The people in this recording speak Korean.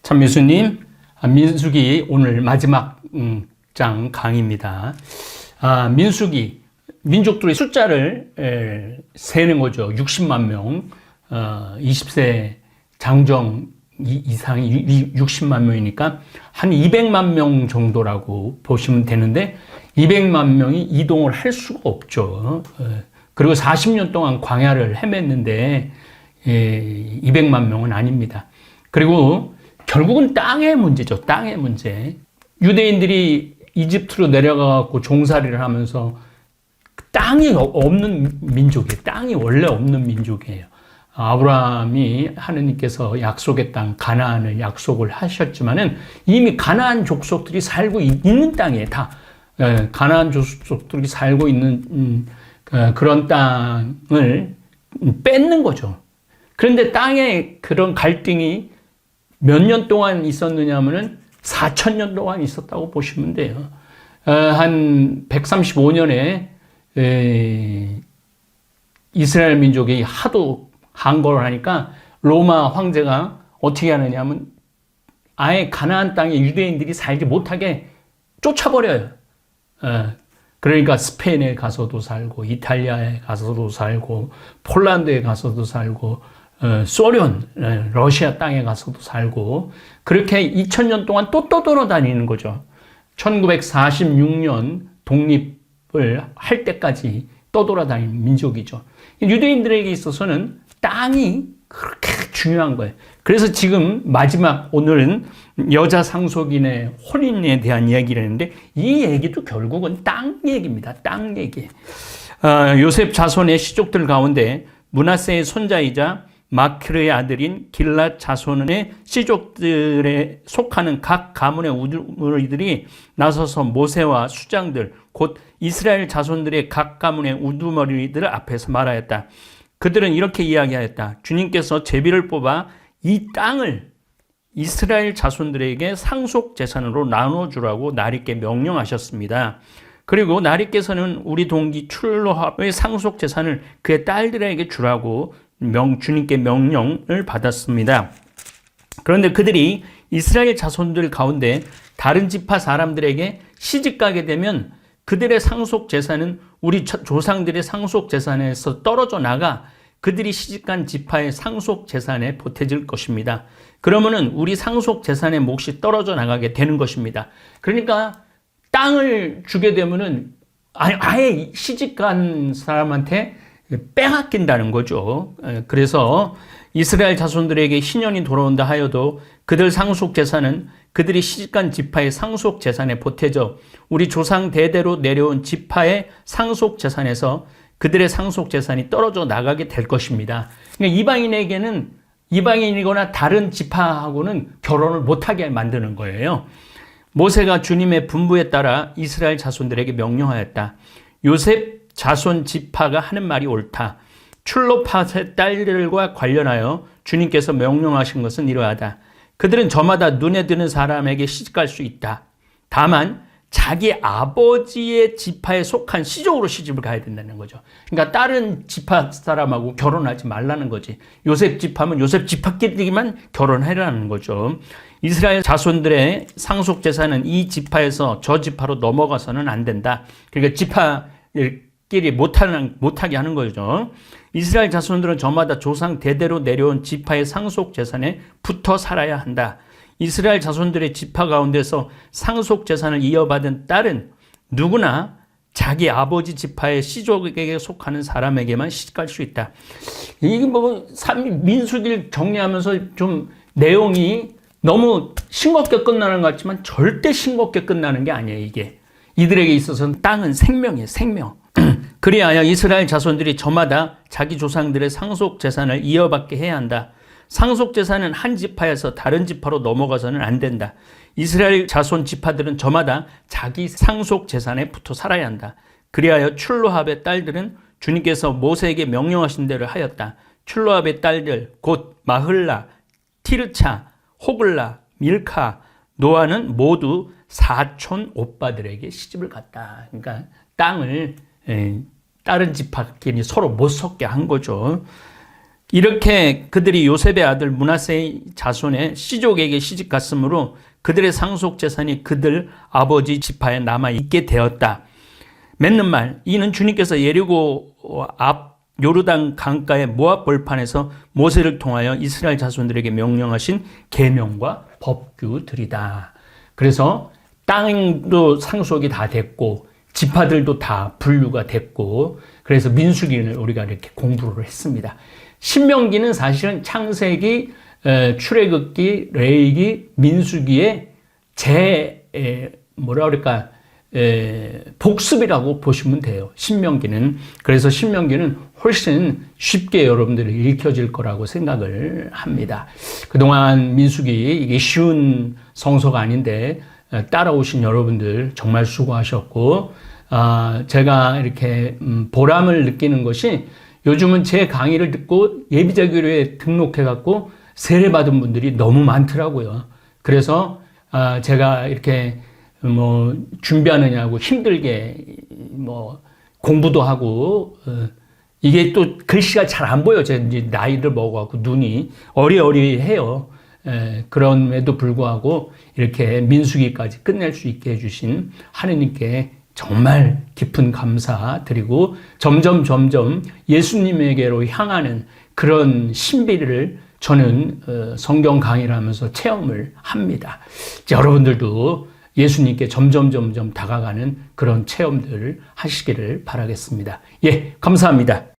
참미수님, 민수기 오늘 마지막 장 강의입니다. 민수기, 민족들의 숫자를 세는 거죠. 60만 명, 20세 장정 이상이 60만 명이니까 한 200만 명 정도라고 보시면 되는데 200만 명이 이동을 할 수가 없죠. 그리고 40년 동안 광야를 헤맸는데 200만 명은 아닙니다. 그리고 결국은 땅의 문제죠. 땅의 문제. 유대인들이 이집트로 내려가고 종살이를 하면서 땅이 없는 민족이에요. 땅이 원래 없는 민족이에요. 아브라함이 하느님께서 약속의 땅 가나안을 약속을 하셨지만은 이미 가나안 족속들이 살고 있는 땅이에요. 다 가나안 족속들이 살고 있는 그런 땅을 뺏는 거죠. 그런데 땅에 그런 갈등이 몇 년 동안 있었느냐 하면은 4,000년 동안 있었다고 보시면 돼요. 한 135년에 이스라엘 민족이 하도 항거를 하니까 로마 황제가 어떻게 하느냐 하면 아예 가나안 땅에 유대인들이 살지 못하게 쫓아버려요. 그러니까 스페인에 가서도 살고 이탈리아에 가서도 살고 폴란드에 가서도 살고 소련, 러시아 땅에 가서도 살고 그렇게 2000년 동안 또 떠돌아다니는 거죠. 1946년 독립을 할 때까지 떠돌아다니는 민족이죠. 유대인들에게 있어서는 땅이 그렇게 중요한 거예요. 그래서 지금 마지막 오늘은 여자 상속인의 혼인에 대한 이야기를 했는데 이 얘기도 결국은 땅 얘기입니다. 땅 얘기. 요셉 자손의 시족들 가운데 므낫세의 손자이자 마크르의 아들인 길랏 자손의 시족들에 속하는 각 가문의 우두머리들이 나서서 모세와 수장들 곧 이스라엘 자손들의 각 가문의 우두머리들 앞에서 말하였다. 그들은 이렇게 이야기하였다. 주님께서 제비를 뽑아 이 땅을 이스라엘 자손들에게 상속 재산으로 나눠주라고 나리께 명령하셨습니다. 그리고 나리께서는 우리 동기 출로합의 상속 재산을 그의 딸들에게 주라고 주님께 명령을 받았습니다. 그런데 그들이 이스라엘 자손들 가운데 다른 지파 사람들에게 시집가게 되면 그들의 상속 재산은 우리 조상들의 상속 재산에서 떨어져 나가 그들이 시집간 지파의 상속 재산에 보태질 것입니다. 그러면은 우리 상속 재산의 몫이 떨어져 나가게 되는 것입니다. 그러니까 땅을 주게 되면은 아예 시집간 사람한테 빼앗긴다는 거죠. 그래서 이스라엘 자손들에게 희년이 돌아온다 하여도 그들 상속 재산은 그들이 시집간 지파의 상속 재산에 보태져 우리 조상 대대로 내려온 지파의 상속 재산에서 그들의 상속 재산이 떨어져 나가게 될 것입니다. 그러니까 이방인에게는 이방인이거나 다른 지파하고는 결혼을 못하게 만드는 거예요. 모세가 주님의 분부에 따라 이스라엘 자손들에게 명령하였다. 요셉 자손 지파가 하는 말이 옳다. 출로팟의 딸들과 관련하여 주님께서 명령하신 것은 이러하다. 그들은 저마다 눈에 드는 사람에게 시집갈 수 있다. 다만 자기 아버지의 지파에 속한 시족으로 시집을 가야 된다는 거죠. 그러니까 다른 지파 사람하고 결혼하지 말라는 거지. 요셉 지파면 요셉 지파끼리만 결혼하라는 거죠. 이스라엘 자손들의 상속 재산은 이 지파에서 저 지파로 넘어가서는 안 된다. 그러니까 지파끼리 못하게 하는 거죠. 이스라엘 자손들은 저마다 조상 대대로 내려온 지파의 상속 재산에 붙어 살아야 한다. 이스라엘 자손들의 지파 가운데서 상속 재산을 이어받은 딸은 누구나 자기 아버지 지파의 시족에게 속하는 사람에게만 시집갈 수 있다. 이게 민수기를 정리하면서 좀 내용이 너무 싱겁게 끝나는 것 같지만 절대 싱겁게 끝나는 게 아니에요. 이게 이들에게 있어서는 땅은 생명이에요. 생명. 그리하여 이스라엘 자손들이 저마다 자기 조상들의 상속 재산을 이어받게 해야 한다. 상속 재산은 한 지파에서 다른 지파로 넘어가서는 안 된다. 이스라엘 자손 지파들은 저마다 자기 상속 재산에 붙어 살아야 한다. 그리하여 출로합의 딸들은 주님께서 모세에게 명령하신 대로 하였다. 출로합의 딸들 곧 마흘라, 티르차, 호글라, 밀카, 노아는 모두 사촌 오빠들에게 시집을 갔다. 그러니까 땅을 다른 지파끼리 서로 못 섞게 한 거죠. 이렇게 그들이 요셉의 아들 므낫세의 자손의 씨족에게 시집 갔으므로 그들의 상속 재산이 그들 아버지 지파에 남아 있게 되었다. 맺는 말, 이는 주님께서 예리고 앞 요르단 강가의 모압 벌판에서 모세를 통하여 이스라엘 자손들에게 명령하신 계명과 법규들이다. 그래서 땅도 상속이 다 됐고 지파들도 다 분류가 됐고, 그래서 민수기를 우리가 이렇게 공부를 했습니다. 신명기는 사실은 창세기, 출애굽기, 레위기, 민수기의 복습이라고 보시면 돼요. 신명기는. 그래서 신명기는 훨씬 쉽게 여러분들이 읽혀질 거라고 생각을 합니다. 그동안 민수기, 이게 쉬운 성서가 아닌데 따라오신 여러분들 정말 수고하셨고, 제가 이렇게 보람을 느끼는 것이, 요즘은 제 강의를 듣고 예비자교회에 등록해갖고 세례받은 분들이 너무 많더라고요. 그래서 제가 이렇게 준비하느냐고 힘들게 공부도 하고, 이게 또 글씨가 잘 안 보여. 제 이제 나이를 먹어갖고 눈이 어리어리해요. 그럼에도 불구하고 이렇게 민수기까지 끝낼 수 있게 해주신 하느님께 정말 깊은 감사드리고, 점점 예수님에게로 향하는 그런 신비를 저는 성경 강의를 하면서 체험을 합니다. 여러분들도 예수님께 점점 다가가는 그런 체험들을 하시기를 바라겠습니다. 예, 감사합니다.